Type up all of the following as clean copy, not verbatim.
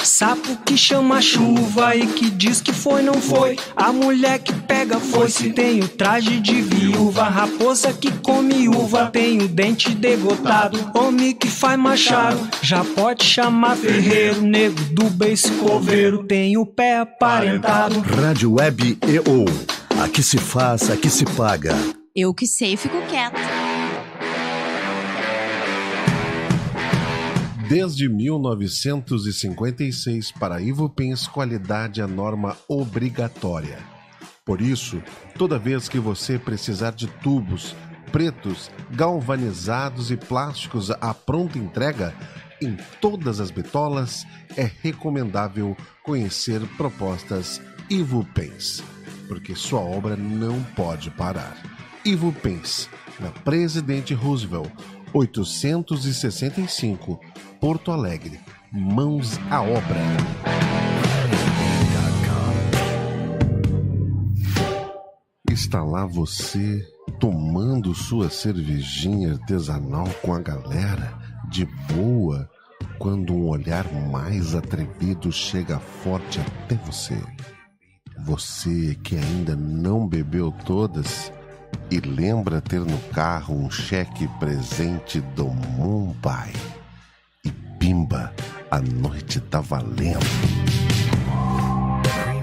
Sapo que chama chuva e que diz que foi, não foi. A mulher que pega foice tem o traje de viúva. Raposa que come uva tem o dente degotado. Homem que faz machado já pode chamar ferreiro. Nego do beiço coveiro tem o pé aparentado. Rádio Web EO. Aqui se faz, aqui se paga. Eu que sei, fico quieta. Desde 1956, para Ivupens, qualidade é norma obrigatória. Por isso, toda vez que você precisar de tubos pretos, galvanizados e plásticos à pronta entrega, em todas as bitolas, é recomendável conhecer propostas Ivupens, porque sua obra não pode parar. Ivupens, na Presidente Roosevelt, 865, Porto Alegre. Mãos à obra. Está lá você, tomando sua cervejinha artesanal com a galera, de boa, quando um olhar mais atrevido chega forte até você. Você que ainda não bebeu todas e lembra ter no carro um cheque presente do Mumbai. E pimba, a noite tá valendo.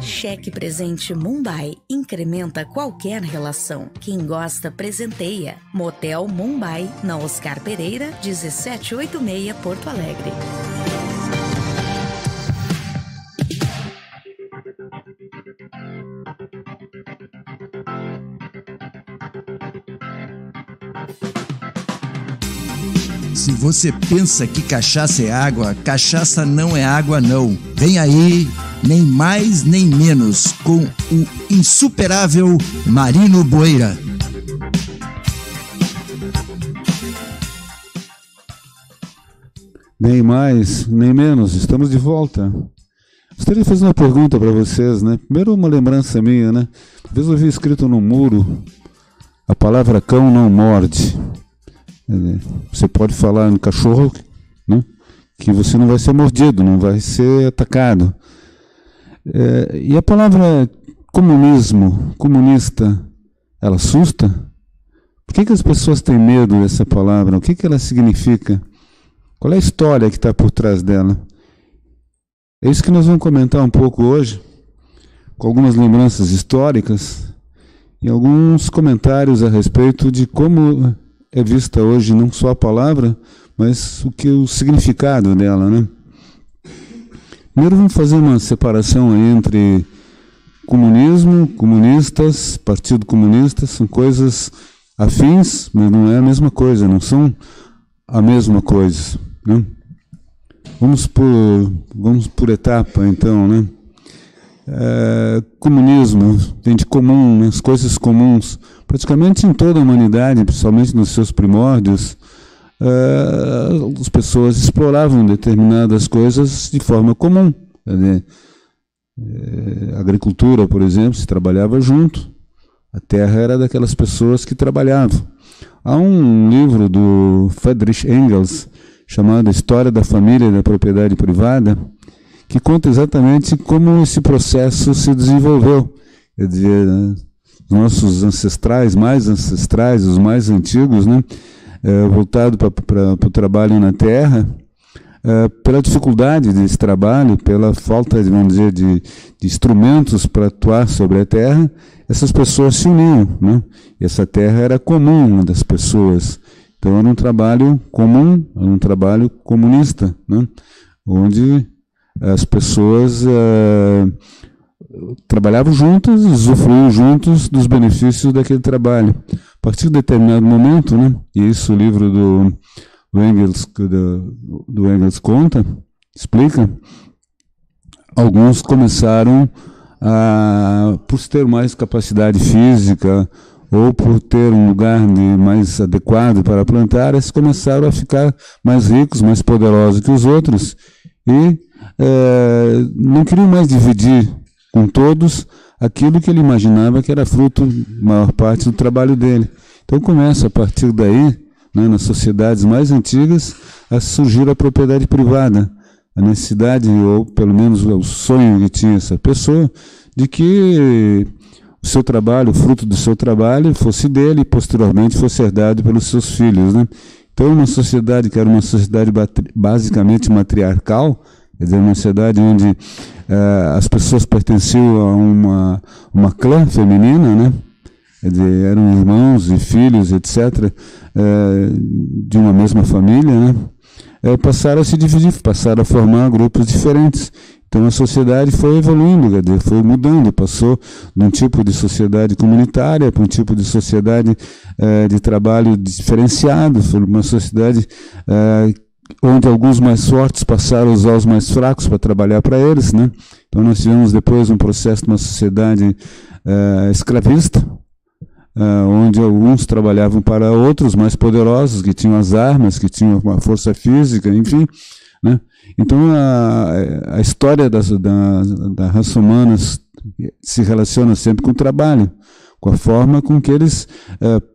Cheque presente Mumbai incrementa qualquer relação. Quem gosta, presenteia. Motel Mumbai, na Oscar Pereira, 1786, Porto Alegre. Se você pensa que cachaça é água, cachaça não é água não. Vem aí, nem mais nem menos, com o insuperável Marino Boeira. Nem mais, nem menos, estamos de volta. Gostaria de fazer uma pergunta para vocês, né? Primeiro uma lembrança minha, né? Uma vez eu vi escrito no muro, a palavra cão não morde. Você pode falar no cachorro, né, que você não vai ser mordido, não vai ser atacado. E a palavra comunismo, comunista, ela assusta? Por que as pessoas têm medo dessa palavra? O que ela significa? Qual é a história que está por trás dela? É isso que nós vamos comentar um pouco hoje, com algumas lembranças históricas e alguns comentários a respeito de como é vista hoje não só a palavra, mas o significado dela, né? Primeiro vamos fazer uma separação aí entre comunismo, comunistas, Partido Comunista, são coisas afins, mas não é a mesma coisa, não são a mesma coisa, né? Vamos por etapa, então, né? Comunismo tem de comum, as coisas comuns, praticamente em toda a humanidade, principalmente nos seus primórdios, as pessoas exploravam determinadas coisas de forma comum. A agricultura, por exemplo, se trabalhava junto, a terra era daquelas pessoas que trabalhavam. Há um livro do Friedrich Engels chamado História da Família e da Propriedade Privada, que conta exatamente como esse processo se desenvolveu. Quer dizer, né, nossos ancestrais, os mais antigos, né, voltado para o trabalho na terra, pela dificuldade desse trabalho, pela falta, vamos dizer, de instrumentos para atuar sobre a terra, essas pessoas se uniam, né? E essa terra era comum das pessoas. Então era um trabalho comum, era um trabalho comunista, né? Onde as pessoas trabalhavam juntas, usufruíam juntos dos benefícios daquele trabalho. A partir de determinado momento, né, e isso o livro do Engels conta, explica, alguns começaram por ter mais capacidade física ou por ter um lugar mais adequado para plantar, eles começaram a ficar mais ricos, mais poderosos que os outros e não queriam mais dividir com todos aquilo que ele imaginava que era fruto, maior parte, do trabalho dele. Então começa a partir daí, né, nas sociedades mais antigas, a surgir a propriedade privada. A necessidade, ou pelo menos o sonho que tinha essa pessoa, de que o seu trabalho, o fruto do seu trabalho, fosse dele e posteriormente fosse herdado pelos seus filhos, né? Então, uma sociedade que era uma sociedade basicamente matriarcal, quer dizer, uma sociedade onde as pessoas pertenciam a uma clã feminina, né? Quer dizer, eram irmãos e filhos, etc., de uma mesma família, né? Passaram a se dividir, passaram a formar grupos diferentes. Então a sociedade foi evoluindo, quer dizer, foi mudando, passou de um tipo de sociedade comunitária para um tipo de sociedade de trabalho diferenciado, foi uma sociedade onde alguns mais fortes passaram a usar os mais fracos para trabalhar para eles, né? Então nós tivemos depois um processo de uma sociedade escravista, onde alguns trabalhavam para outros mais poderosos, que tinham as armas, que tinham uma força física, enfim, né? Então a história da raça humana se relaciona sempre com o trabalho, com a forma com que eles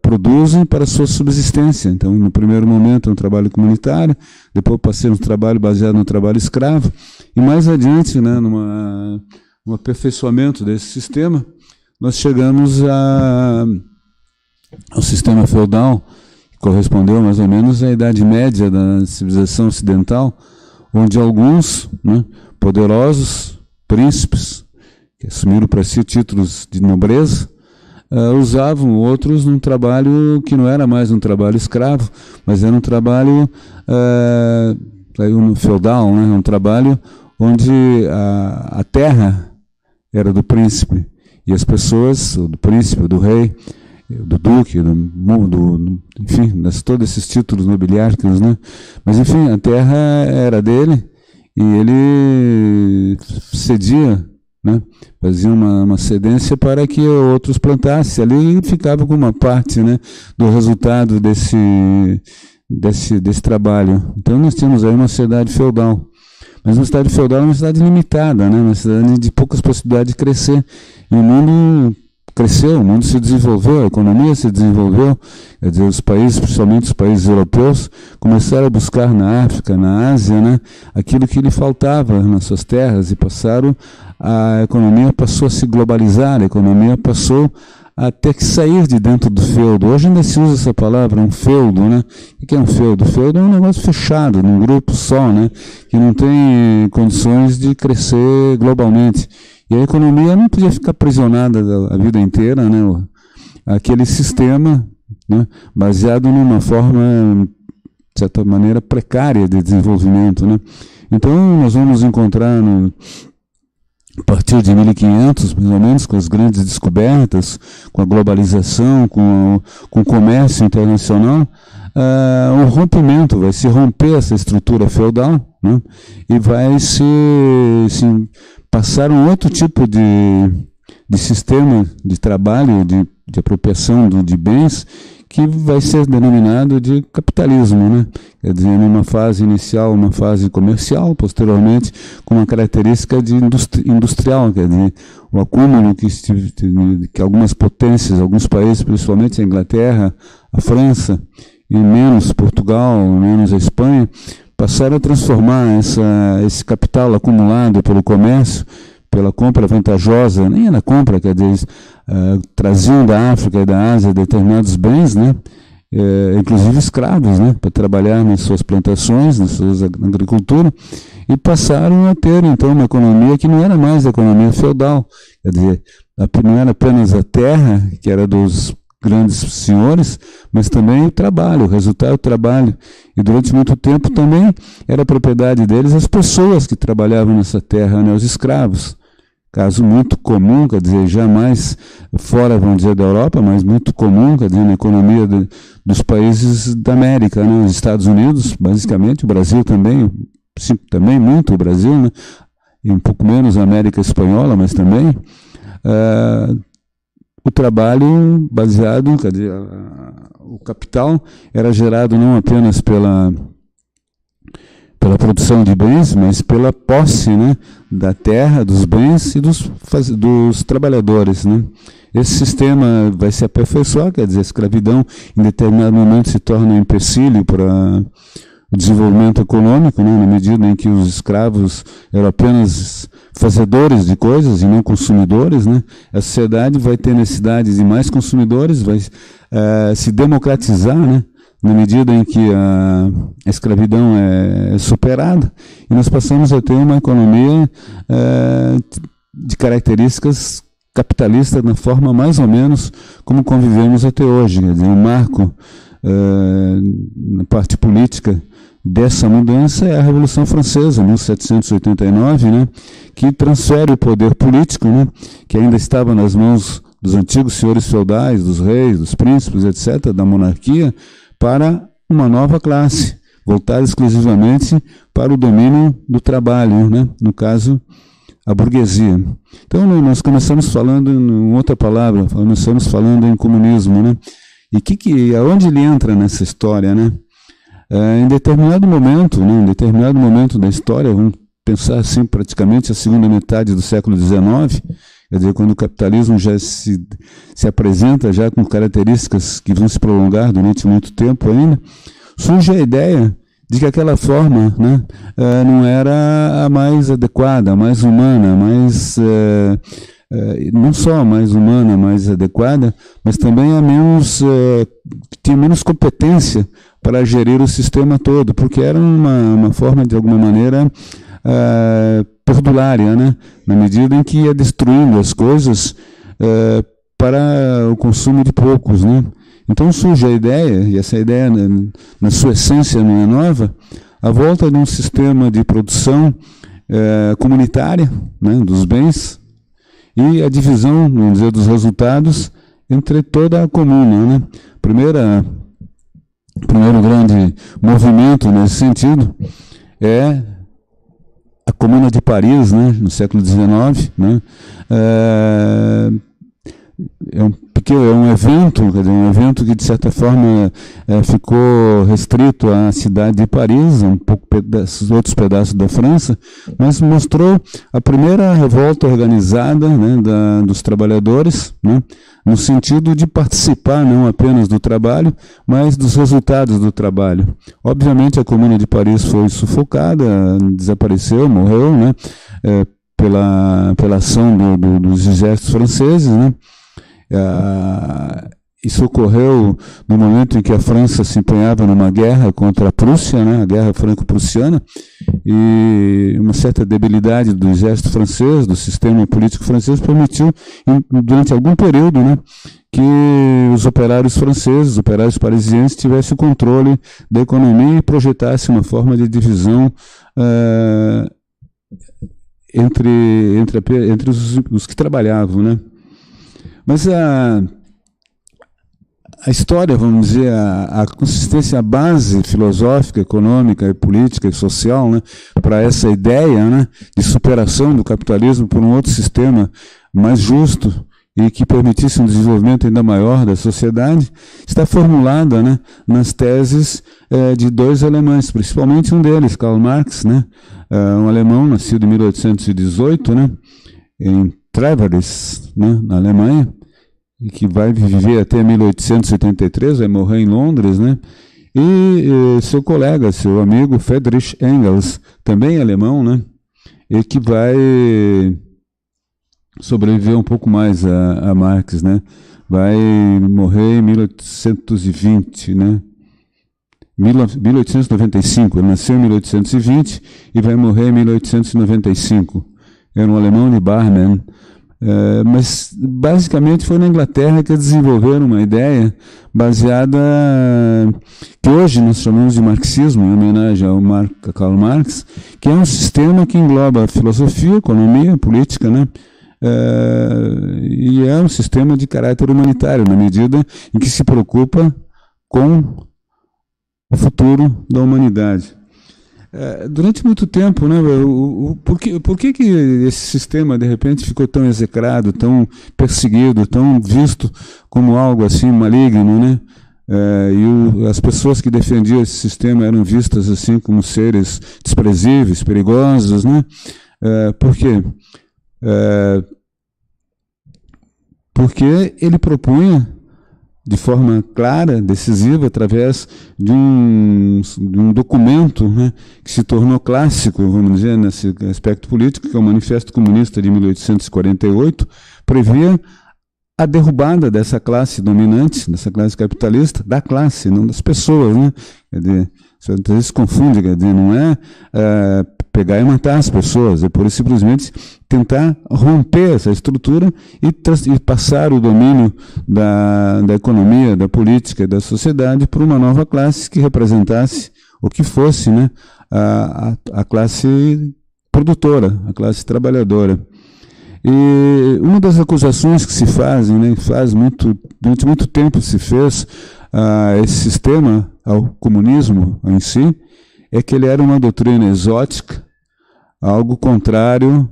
produzem para a sua subsistência. Então, no primeiro momento é um trabalho comunitário, depois passei um trabalho baseado no trabalho escravo, e mais adiante, né, no aperfeiçoamento desse sistema, nós chegamos ao sistema feudal, que correspondeu mais ou menos à Idade Média da civilização ocidental, onde alguns, né, poderosos príncipes, que assumiram para si títulos de nobreza, usavam outros num trabalho que não era mais um trabalho escravo, mas era um trabalho feudal, né, um trabalho onde a terra era do príncipe, e as pessoas, do príncipe, do rei, do duque, enfim, todos esses títulos nobiliárquicos, né? Mas enfim, a terra era dele e ele cedia, né? Fazia uma cedência para que outros plantassem ali e ficava com uma parte, né, do resultado desse trabalho. Então nós tínhamos aí uma sociedade feudal. Mas uma cidade feudal é uma cidade limitada, né? Uma cidade de poucas possibilidades de crescer. E o mundo cresceu, o mundo se desenvolveu, a economia se desenvolveu, quer dizer, os países, principalmente os países europeus, começaram a buscar na África, na Ásia, né, aquilo que lhe faltava nas suas terras, e a economia passou a se globalizar, a economia passou a ter que sair de dentro do feudo. Hoje ainda se usa essa palavra, um feudo, né? O que é um feudo? O feudo é um negócio fechado, num grupo só, né, que não tem condições de crescer globalmente. E a economia não podia ficar aprisionada a vida inteira, né? Aquele sistema, né, baseado numa forma, de certa maneira, precária de desenvolvimento, né? Então, nós vamos encontrar, a partir de 1500, mais ou menos, com as grandes descobertas, com a globalização, com o comércio internacional, um rompimento, vai se romper essa estrutura feudal, né? E vai se passar um outro tipo de sistema de trabalho, de apropriação de bens, que vai ser denominado de capitalismo, né? Quer dizer, numa fase inicial, uma fase comercial, posteriormente com uma característica de industrial, quer dizer, o acúmulo que algumas potências, alguns países, principalmente a Inglaterra, a França, e menos Portugal, menos a Espanha, passaram a transformar esse capital acumulado pelo comércio, pela compra vantajosa, nem era compra, quer dizer, traziam da África e da Ásia determinados bens, né, inclusive escravos, né, para trabalhar nas suas plantações, nas suas agricultura, e passaram a ter, então, uma economia que não era mais a economia feudal, quer dizer, não era apenas a terra, que era dos grandes senhores, mas também o trabalho, o resultado do trabalho. E durante muito tempo também era propriedade deles as pessoas que trabalhavam nessa terra, né, os escravos. Caso muito comum, quer dizer, jamais fora, vamos dizer, da Europa, mas muito comum, quer dizer, na economia dos países da América, né, os Estados Unidos, basicamente, o Brasil também, sim, também muito o Brasil, né, e um pouco menos a América Espanhola, mas também o trabalho baseado, quer dizer, o capital era gerado não apenas pela produção de bens, mas pela posse, né, da terra, dos bens e dos trabalhadores, né. Esse sistema vai se aperfeiçoar, quer dizer, a escravidão em determinado momento se torna um empecilho para o desenvolvimento econômico, né, na medida em que os escravos eram apenas fazedores de coisas e não consumidores, né. A sociedade vai ter necessidade de mais consumidores, vai se democratizar, né, na medida em que a escravidão é superada, e nós passamos a ter uma economia de características capitalistas na forma mais ou menos como convivemos até hoje. Quer dizer, o marco na parte política dessa mudança é a Revolução Francesa, 1789, né, que transfere o poder político, né, que ainda estava nas mãos dos antigos senhores feudais, dos reis, dos príncipes, etc., da monarquia, para uma nova classe, voltada exclusivamente para o domínio do trabalho, né? No caso, a burguesia. Então, nós começamos falando, em outra palavra, começamos falando em comunismo, né? E aonde ele entra nessa história, né? Em determinado momento, né? Em determinado momento da história, vamos pensar assim, praticamente a segunda metade do século XIX, quer dizer, quando o capitalismo já se apresenta já com características que vão se prolongar durante muito tempo ainda, surge a ideia de que aquela forma, né, não era a mais adequada, a mais humana, não só a mais humana, a mais adequada, mas também tinha menos competência para gerir o sistema todo, porque era uma forma, de alguma maneira, perdulária, né? Na medida em que ia destruindo as coisas para o consumo de poucos, né? Então surge a ideia, e essa ideia na sua essência não é nova, a volta de um sistema de produção comunitária, né, dos bens, e a divisão, vamos dizer, dos resultados entre toda a comuna, né? O primeiro grande movimento nesse sentido é a Comuna de Paris, né, no século XIX, né, é um evento, quer dizer, um evento que de certa forma ficou restrito à cidade de Paris, um pouco outros pedaços da França, mas mostrou a primeira revolta organizada, né, dos trabalhadores, né, no sentido de participar não apenas do trabalho, mas dos resultados do trabalho. Obviamente a Comuna de Paris foi sufocada, desapareceu, morreu, né, pela ação dos exércitos franceses, né. Isso ocorreu no momento em que a França se empenhava numa guerra contra a Prússia, né, a guerra franco-prussiana, e uma certa debilidade do exército francês, do sistema político francês, permitiu, durante algum período, né, que os operários franceses, os operários parisienses, tivessem o controle da economia e projetassem uma forma de divisão entre os que trabalhavam, né. Mas a história, vamos dizer, a consistência, a base filosófica, econômica, e política e social, né, para essa ideia, né, de superação do capitalismo por um outro sistema mais justo e que permitisse um desenvolvimento ainda maior da sociedade, está formulada, né, nas teses de dois alemães, principalmente um deles, Karl Marx, né, um alemão nascido em 1818, né, em Treveris, né, na Alemanha, e que vai viver até 1873, vai morrer em Londres, né? E seu colega, seu amigo Friedrich Engels, também alemão, né? E que vai sobreviver um pouco mais a Marx, né? Vai morrer em 1820, né? 1895, ele nasceu em 1820 e vai morrer em 1895. Era um alemão de Barmen, mas basicamente foi na Inglaterra que desenvolveram uma ideia baseada, que hoje nós chamamos de marxismo, em homenagem ao Karl Marx, que é um sistema que engloba filosofia, economia, política, né? E é um sistema de caráter humanitário, na medida em que se preocupa com o futuro da humanidade. Durante muito tempo, né, por que esse sistema de repente ficou tão execrado, tão perseguido, tão visto como algo assim maligno, né? As pessoas que defendiam esse sistema eram vistas assim como seres desprezíveis, perigosos, né? Por quê? Porque ele propunha de forma clara, decisiva, através de um documento, né, que se tornou clássico, vamos dizer, nesse aspecto político, que é o Manifesto Comunista de 1848, previa a derrubada dessa classe dominante, dessa classe capitalista, da classe, não das pessoas, né? Quer dizer, às vezes se confunde, quer dizer, não é pegar e matar as pessoas, é por simplesmente tentar romper essa estrutura e passar o domínio da economia, da política, da sociedade para uma nova classe que representasse o que fosse, né, a classe produtora, a classe trabalhadora. E uma das acusações que se fazem, né, durante muito tempo se fez a esse sistema, ao comunismo em si, é que ele era uma doutrina exótica, algo contrário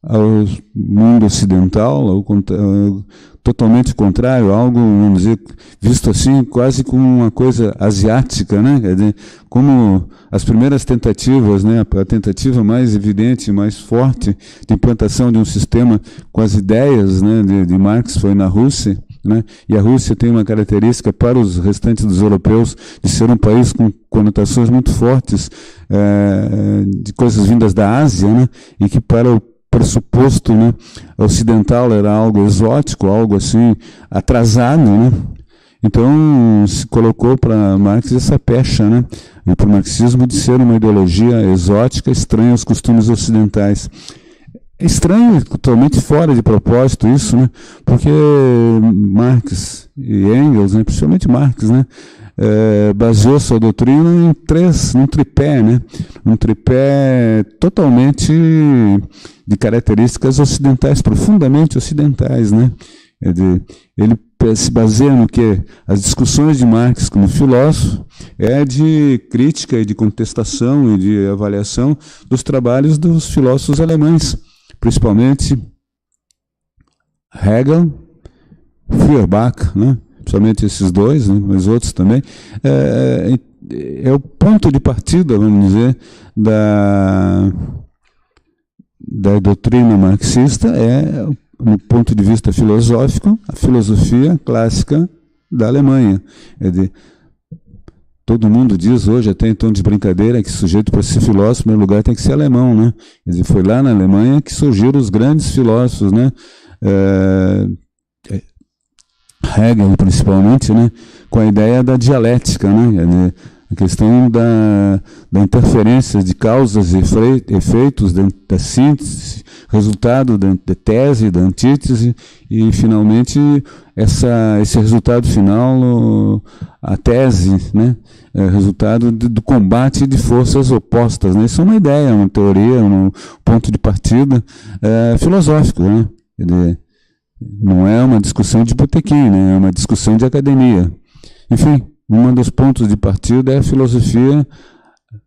ao mundo ocidental, totalmente contrário, algo, vamos dizer, visto assim, quase como uma coisa asiática, né? Quer dizer, como as primeiras tentativas, né? A tentativa mais evidente, mais forte de implantação de um sistema com as ideias, né, de Marx foi na Rússia, né? E a Rússia tem uma característica para os restantes dos europeus de ser um país com conotações muito fortes de coisas vindas da Ásia, né? E que para o pressuposto, né, ocidental era algo exótico, algo assim atrasado, né? Então se colocou para Marx essa pecha, né, e para o marxismo de ser uma ideologia exótica, estranha aos costumes ocidentais. É estranho, totalmente fora de propósito isso, né? Porque Marx e Engels, né, principalmente Marx, né, baseou sua doutrina num tripé, né? Um tripé totalmente de características ocidentais, profundamente ocidentais, né? Ele se baseia no que? As discussões de Marx como filósofo é de crítica e de contestação e de avaliação dos trabalhos dos filósofos alemães, principalmente Hegel, Feuerbach, né? Principalmente esses dois, né? Mas outros também. É o ponto de partida, vamos dizer, da doutrina marxista, no ponto de vista filosófico, a filosofia clássica da Alemanha. Todo mundo diz hoje, até em tom de brincadeira, que sujeito para ser filósofo, no lugar tem que ser alemão, né? Quer dizer, foi lá na Alemanha que surgiram os grandes filósofos, né? Hegel, principalmente, né? Com a ideia da dialética, né? Quer dizer, a questão da interferência de causas e efeitos, da síntese, resultado da tese, da antítese, e finalmente esse resultado final, a tese, né, resultado do combate de forças opostas, né? Isso é uma ideia, uma teoria, um ponto de partida filosófico, né? Quer dizer, não é uma discussão de botequim, né? É uma discussão de academia. Enfim, um dos pontos de partida é a filosofia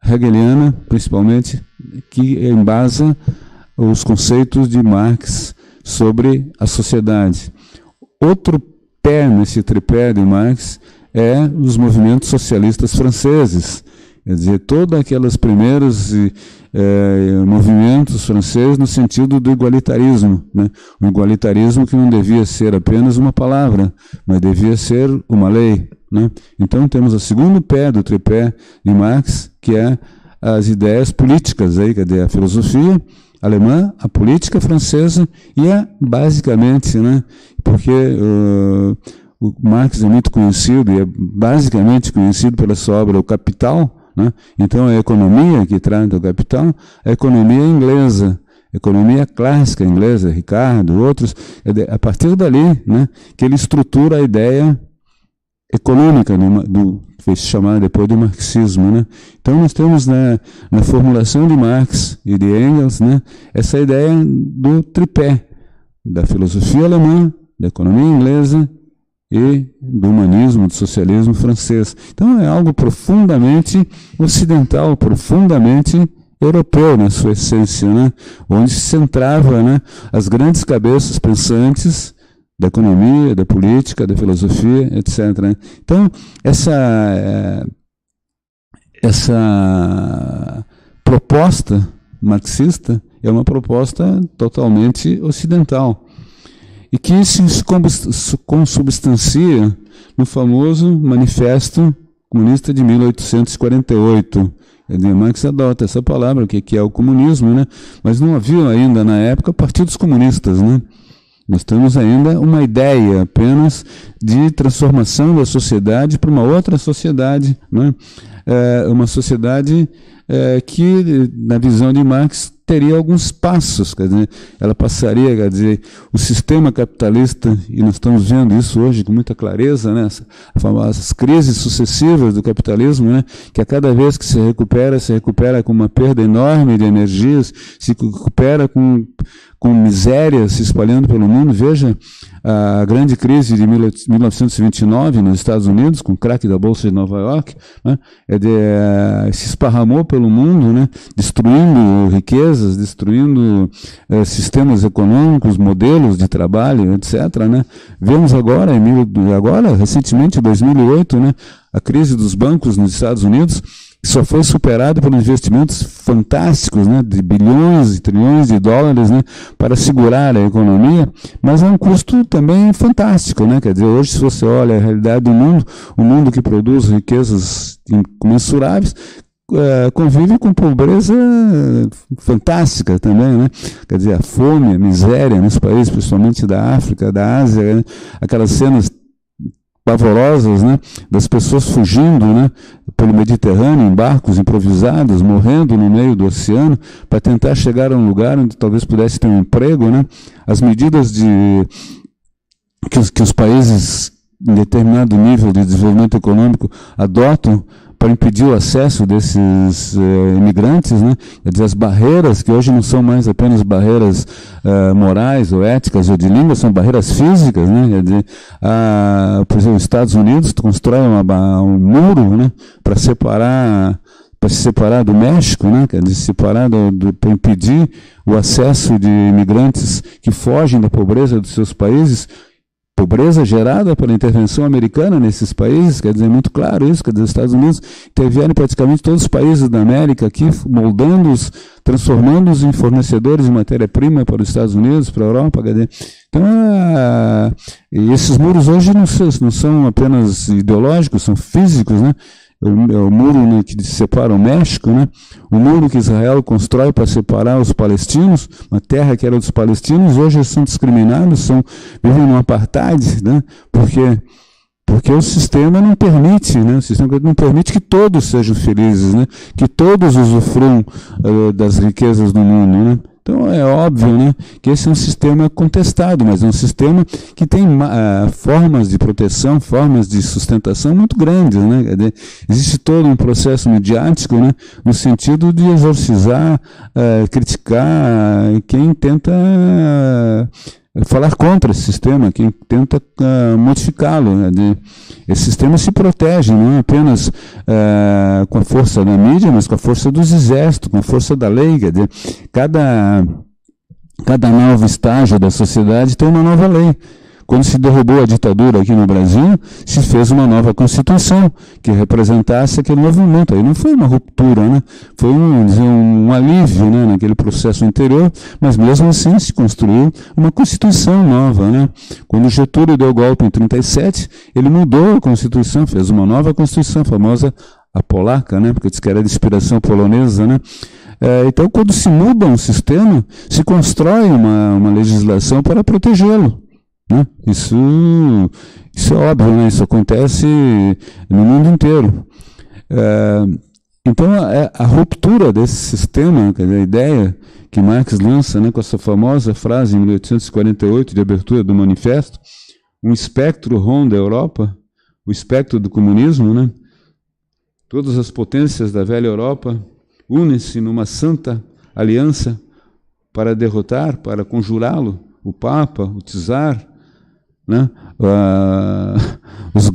hegeliana, principalmente, que embasa os conceitos de Marx sobre a sociedade. Outro pé nesse tripé de Marx é os movimentos socialistas franceses. Quer dizer, todos aqueles primeiros movimentos franceses no sentido do igualitarismo, né? O igualitarismo que não devia ser apenas uma palavra, mas devia ser uma lei, né? Então temos o segundo pé do tripé de Marx, que é as ideias políticas, aí, quer dizer, a filosofia alemã, a política francesa e basicamente, né? Porque o Marx é muito conhecido e é basicamente conhecido pela sua obra O Capital, né? Então a economia que trata o capital, a economia inglesa, economia clássica inglesa, Ricardo, outros, a partir dali, né, que ele estrutura a ideia econômica que foi chamada depois do marxismo, né? Então nós temos na formulação de Marx e de Engels, né, essa ideia do tripé, da filosofia alemã, da economia inglesa e do humanismo, do socialismo francês. Então é algo profundamente ocidental, profundamente europeu na sua essência, né? Onde se centrava, né, as grandes cabeças pensantes da economia, da política, da filosofia, etc. Né? Então, essa proposta marxista é uma proposta totalmente ocidental e que se consubstancia no famoso Manifesto Comunista de 1848. Marx adota essa palavra, que é o comunismo, né? Mas não havia ainda na época partidos comunistas, né? Nós temos ainda uma ideia apenas de transformação da sociedade para uma outra sociedade, né? Uma sociedade que, na visão de Marx, teria alguns passos, quer dizer, ela passaria, quer dizer, o sistema capitalista, e nós estamos vendo isso hoje com muita clareza, né, as crises sucessivas do capitalismo, né, que a cada vez que se recupera com uma perda enorme de energias, se recupera com miséria se espalhando pelo mundo. Veja a grande crise de 1929 nos Estados Unidos, com o crack da Bolsa de Nova York, né, se esparramou pelo mundo, né, destruindo riquezas, destruindo sistemas econômicos, modelos de trabalho, etc. Né. Vemos agora, recentemente, em 2008, né, a crise dos bancos nos Estados Unidos, só foi superado por investimentos fantásticos, né, de bilhões e trilhões de dólares, né, para segurar a economia, mas é um custo também fantástico, né? Quer dizer, hoje, se você olha a realidade do mundo, o mundo que produz riquezas incomensuráveis, convive com pobreza fantástica também, né? Quer dizer, a fome, a miséria nos países, principalmente da África, da Ásia, né? Aquelas cenas pavorosas, né, das pessoas fugindo, né, pelo Mediterrâneo em barcos improvisados, morrendo no meio do oceano para tentar chegar a um lugar onde talvez pudesse ter um emprego, né? As medidas que os países em determinado nível de desenvolvimento econômico adotam para impedir o acesso desses imigrantes, né? Quer dizer, as barreiras, que hoje não são mais apenas barreiras morais ou éticas ou de língua, são barreiras físicas, né? Quer dizer, por exemplo, os Estados Unidos constroem um muro, né, para se separar do México, né? Quer dizer, para impedir o acesso de imigrantes que fogem da pobreza dos seus países, pobreza gerada pela intervenção americana nesses países. Quer dizer, é muito claro isso. Quer dizer, os Estados Unidos intervieram praticamente todos os países da América aqui, moldando-os, transformando-os em fornecedores de matéria-prima para os Estados Unidos, para a Europa. Quer dizer, então, e esses muros hoje não são apenas ideológicos, são físicos, né? O muro, né, que separa o México, né? O muro que Israel constrói para separar os palestinos, uma terra que era dos palestinos, hoje eles são discriminados, vivem no apartheid, né? Porque o sistema não permite, né? O sistema não permite que todos sejam felizes, né? Que todos usufruam das riquezas do mundo, né? Então é óbvio, né, que esse é um sistema contestado, mas é um sistema que tem formas de proteção, formas de sustentação muito grandes, né? Quer dizer, existe todo um processo midiático, né, no sentido de exorcizar, criticar quem tenta falar contra esse sistema, quem tenta modificá-lo, né? Esse sistema se protege não é apenas com a força da mídia, mas com a força dos exércitos, com a força da lei. Quer dizer, cada novo estágio da sociedade tem uma nova lei. Quando se derrubou a ditadura aqui no Brasil, se fez uma nova Constituição que representasse aquele novo momento. Aí não foi uma ruptura, né? Foi um alívio, né, naquele processo anterior, mas mesmo assim se construiu uma Constituição nova, né? Quando Getúlio deu o golpe em 1937, ele mudou a Constituição, fez uma nova Constituição, famosa a polaca, né? Porque diz que era de inspiração polonesa, né? Então, quando se muda um sistema, se constrói uma legislação para protegê-lo. Né? Isso é óbvio, né? Isso acontece no mundo inteiro. Então, a ruptura desse sistema, quer dizer, a ideia que Marx lança, né, com essa famosa frase em 1848, de abertura do Manifesto, um espectro ronda a Europa, o espectro do comunismo, né? Todas as potências da velha Europa unem-se numa santa aliança para derrotar, para conjurá-lo, o Papa, o Czar, né? As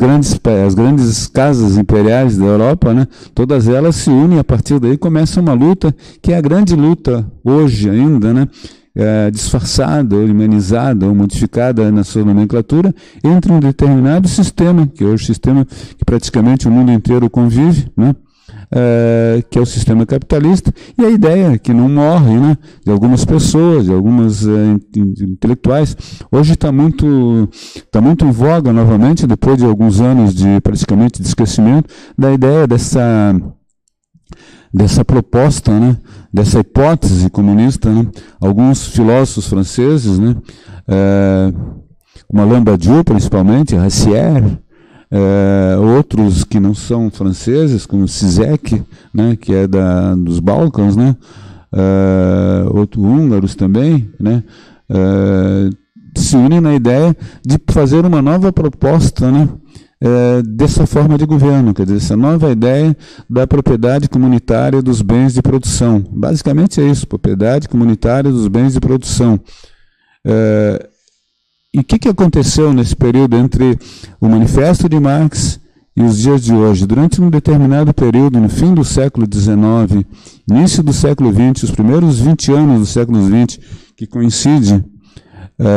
grandes casas imperiais da Europa, né? Todas elas se unem, a partir daí começa uma luta, que é a grande luta hoje ainda, né? disfarçada, ou humanizada, ou modificada na sua nomenclatura, entre um determinado sistema, que é o sistema que praticamente o mundo inteiro convive, né? Que é o sistema capitalista, e a ideia que não morre, né, de algumas pessoas, de algumas intelectuais. Hoje está muito em voga novamente, depois de alguns anos de praticamente de esquecimento, da ideia dessa proposta, né, dessa hipótese comunista, né. Alguns filósofos franceses, né, como Alain Badiou, principalmente, Rancière, outros que não são franceses, como Zizek, né, que é dos Balcãs, né, outros húngaros também, né, se unem na ideia de fazer uma nova proposta, né, dessa forma de governo, quer dizer, essa nova ideia da propriedade comunitária dos bens de produção. Basicamente é isso, propriedade comunitária dos bens de produção. E o que aconteceu nesse período entre o Manifesto de Marx e os dias de hoje? Durante um determinado período, no fim do século XIX, início do século XX, os primeiros 20 anos do século XX, que coincide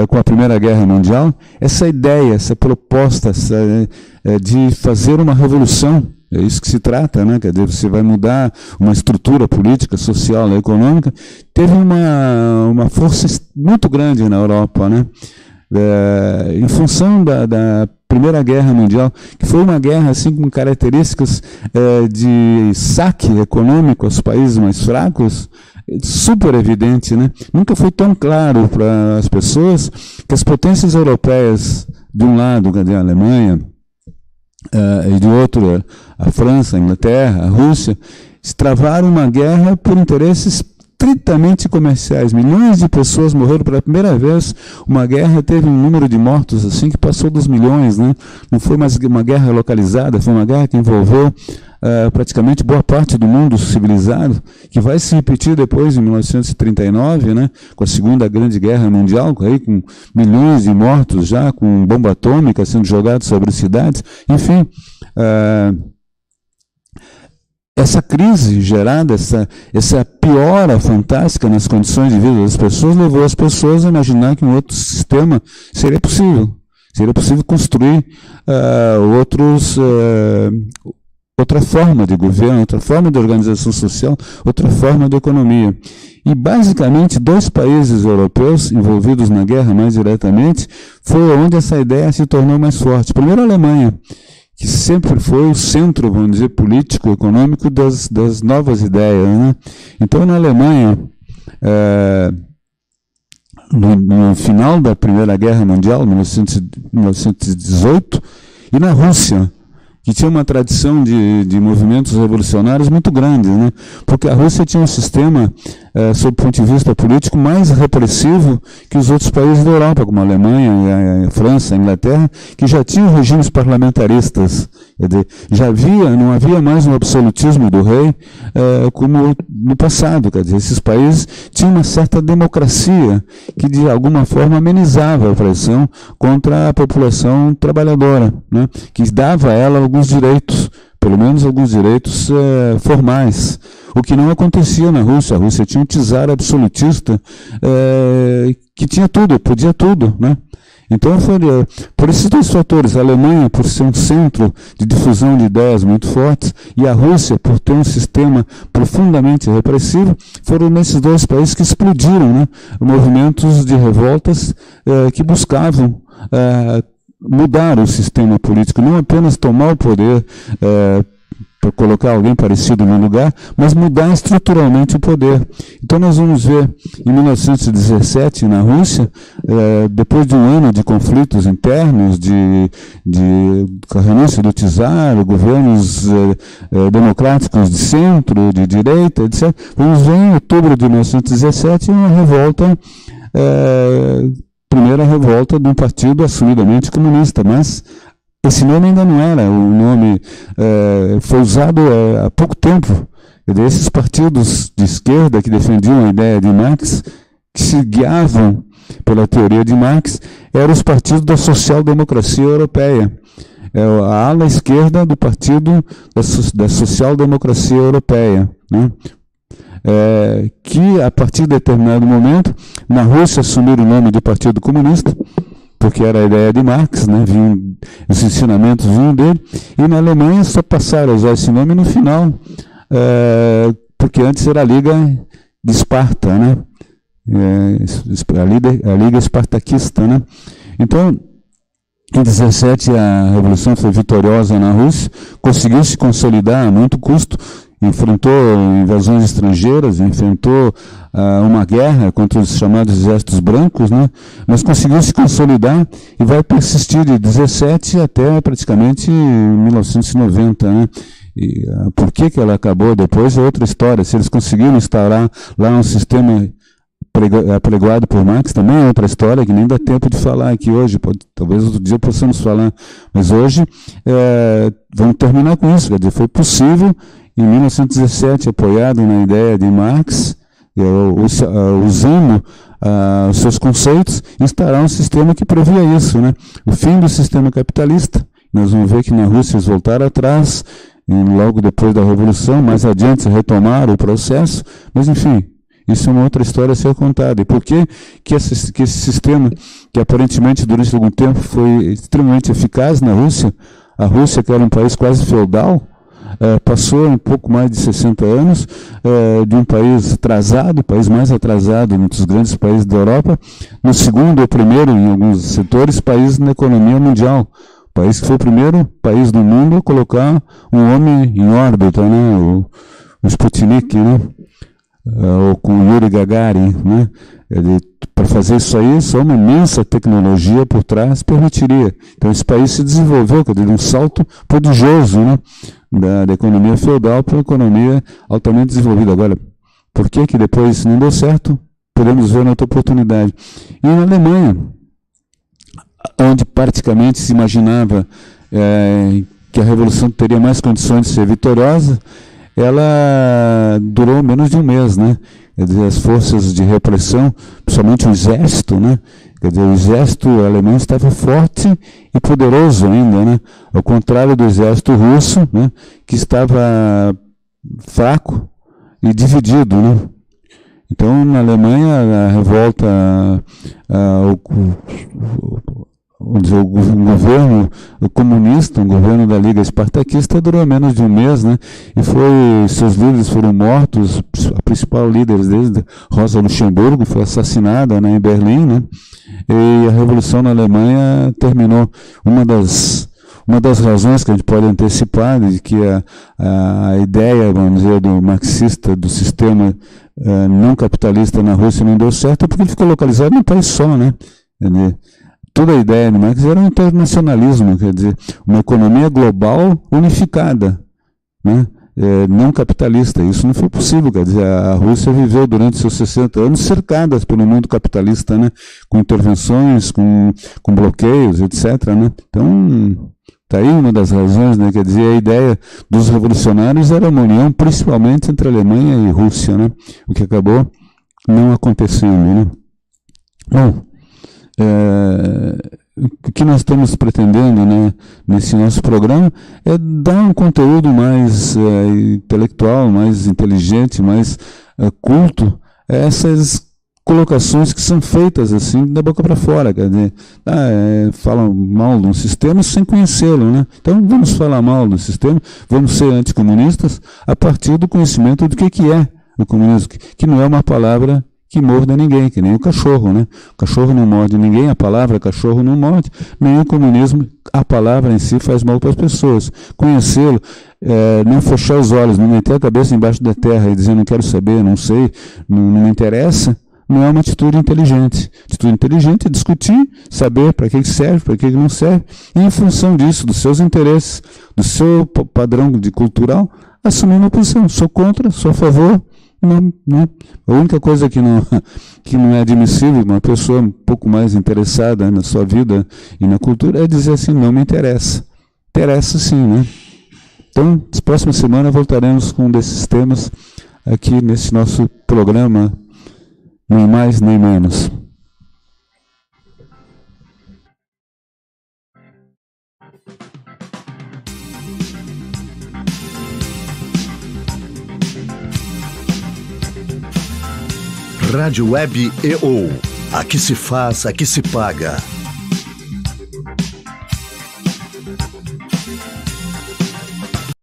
com a Primeira Guerra Mundial, essa ideia, essa proposta de fazer uma revolução, é isso que se trata, né? Quer dizer, você vai mudar uma estrutura política, social, econômica, teve uma força muito grande na Europa, né? Em função da Primeira Guerra Mundial, que foi uma guerra assim, com características de saque econômico aos países mais fracos, super evidente, né? Nunca foi tão claro para as pessoas que as potências europeias, de um lado, a Alemanha, e do outro, a França, a Inglaterra, a Rússia, travaram uma guerra por interesses estritamente comerciais. Milhões de pessoas morreram pela primeira vez. Uma guerra teve um número de mortos assim que passou dos milhões, né? Não foi mais uma guerra localizada, foi uma guerra que envolveu praticamente boa parte do mundo civilizado, que vai se repetir depois em 1939, né? Com a Segunda Grande Guerra Mundial, aí, com milhões de mortos já, com bomba atômica sendo jogada sobre as cidades, enfim. Essa crise gerada, essa piora fantástica nas condições de vida das pessoas, levou as pessoas a imaginar que um outro sistema seria possível. Seria possível construir outra forma de governo, outra forma de organização social, outra forma de economia. E, basicamente, 2 países europeus envolvidos na guerra mais diretamente foi onde essa ideia se tornou mais forte. Primeiro, a Alemanha, que sempre foi o centro, vamos dizer, político, econômico das novas ideias, né? Então, na Alemanha, no final da Primeira Guerra Mundial, 1918, e na Rússia, que tinha uma tradição de movimentos revolucionários muito grande, né? Porque a Rússia tinha um sistema, sob o ponto de vista político, mais repressivo que os outros países da Europa, como a Alemanha, a França, a Inglaterra, que já tinham regimes parlamentaristas. Quer dizer, não havia mais um absolutismo do rei como no passado. Quer dizer, esses países tinham uma certa democracia que, de alguma forma, amenizava a pressão contra a população trabalhadora, né? Que dava a ela alguns direitos, pelo menos alguns direitos formais, o que não acontecia na Rússia. A Rússia tinha um czar absolutista que tinha tudo, podia tudo, né? Então, por esses 2 fatores, a Alemanha por ser um centro de difusão de ideias muito fortes, e a Rússia por ter um sistema profundamente repressivo, foram nesses 2 países que explodiram, né, movimentos de revoltas que buscavam mudar o sistema político, não apenas tomar o poder para colocar alguém parecido no lugar, mas mudar estruturalmente o poder. Então nós vamos ver, em 1917, na Rússia, depois de um ano de conflitos internos, de renúncia do czar, governos democráticos de centro, de direita, etc., vamos ver em outubro de 1917 uma revolta, primeira revolta de um partido assumidamente comunista, mas esse nome ainda não era, o nome foi usado há pouco tempo. Esses partidos de esquerda que defendiam a ideia de Marx, que se guiavam pela teoria de Marx, eram os partidos da social-democracia europeia. A ala esquerda do partido da social-democracia europeia, né? que a partir de determinado momento, na Rússia assumiram o nome de Partido Comunista, porque era a ideia de Marx, né? Os ensinamentos vinham dele, e na Alemanha só passaram a usar esse nome no final, porque antes era a Liga de Esparta, né? A Liga Espartaquista, né? Então, em 17 a Revolução foi vitoriosa na Rússia, conseguiu se consolidar a muito custo, enfrentou invasões estrangeiras, enfrentou uma guerra contra os chamados exércitos brancos, né? Mas conseguiu se consolidar e vai persistir de 17 até praticamente 1990, né? E por que ela acabou depois é outra história. Se eles conseguiram instaurar lá um sistema apregoado por Marx, também é outra história que nem dá tempo de falar aqui hoje, talvez outro dia possamos falar, mas hoje vamos terminar com isso, quer dizer, foi possível em 1917, apoiado na ideia de Marx, usando os seus conceitos, instaurar um sistema que previa isso, né? O fim do sistema capitalista. Nós vamos ver que na Rússia eles voltaram atrás, e logo depois da Revolução, mais adiante retomaram o processo, mas enfim, isso é uma outra história a ser contada. E por que esse sistema, que aparentemente durante algum tempo foi extremamente eficaz na Rússia, a Rússia, que era um país quase feudal, passou um pouco mais de 60 anos de um país atrasado, o país mais atrasado entre os grandes países da Europa, no segundo ou primeiro, em alguns setores, país na economia mundial. O país que foi o primeiro país do mundo a colocar um homem em órbita, né? O Sputnik, né? Ou com o Yuri Gagarin, né? Para fazer isso aí, só uma imensa tecnologia por trás permitiria. Então esse país se desenvolveu, quer dizer, um salto prodigioso, né? Da economia feudal para a economia altamente desenvolvida. Agora, por que depois não deu certo? Podemos ver na outra oportunidade. E na Alemanha, onde praticamente se imaginava que a Revolução teria mais condições de ser vitoriosa, ela durou menos de um mês, né? Quer dizer, as forças de repressão, principalmente o exército, né? Quer dizer, o exército alemão estava forte e poderoso ainda, né? Ao contrário do exército russo, né? Que estava fraco e dividido, né? Então, na Alemanha, a revolta, o governo comunista, o governo da Liga Espartaquista, durou menos de um mês, né? E seus líderes foram mortos, a principal líder deles, Rosa Luxemburgo, foi assassinada, né, em Berlim, né? E a Revolução na Alemanha terminou. Uma das razões que a gente pode antecipar de que a ideia, vamos dizer, do marxista, do sistema não capitalista na Rússia não deu certo, é porque ele ficou localizado num país só, né? Toda a ideia de Marx era um internacionalismo, quer dizer, uma economia global unificada, né? Não capitalista. Isso não foi possível, quer dizer, a Rússia viveu durante seus 60 anos cercada pelo mundo capitalista, né? Com intervenções, com bloqueios, etc., né? Então, está aí uma das razões, né? Quer dizer, a ideia dos revolucionários era uma união principalmente entre Alemanha e Rússia, né? O que acabou não acontecendo, né? Bom, o que nós estamos pretendendo, né, nesse nosso programa é dar um conteúdo mais intelectual, mais inteligente, mais culto a essas colocações que são feitas assim da boca para fora, quer dizer, falam mal de um sistema sem conhecê-lo, né? Então vamos falar mal do sistema, vamos ser anticomunistas a partir do conhecimento do que é o comunismo, que não é uma palavra que morda ninguém, que nem o cachorro, né? O cachorro não morde ninguém, a palavra cachorro não morde, nem o comunismo, a palavra em si faz mal para as pessoas. Conhecê-lo, não fechar os olhos, não meter a cabeça embaixo da terra e dizer não quero saber, não sei, não me interessa, não é uma atitude inteligente. Atitude inteligente é discutir, saber para que serve, para que não serve, e em função disso, dos seus interesses, do seu padrão cultural, assumir uma posição. Sou contra, sou a favor. Não. A única coisa que não é admissível uma pessoa um pouco mais interessada na sua vida e na cultura é dizer assim, não me interessa. Interessa sim, né? Então, na próxima semana voltaremos com um desses temas aqui nesse nosso programa, nem mais nem menos. Rádio Web EO. Aqui se faz, aqui se paga.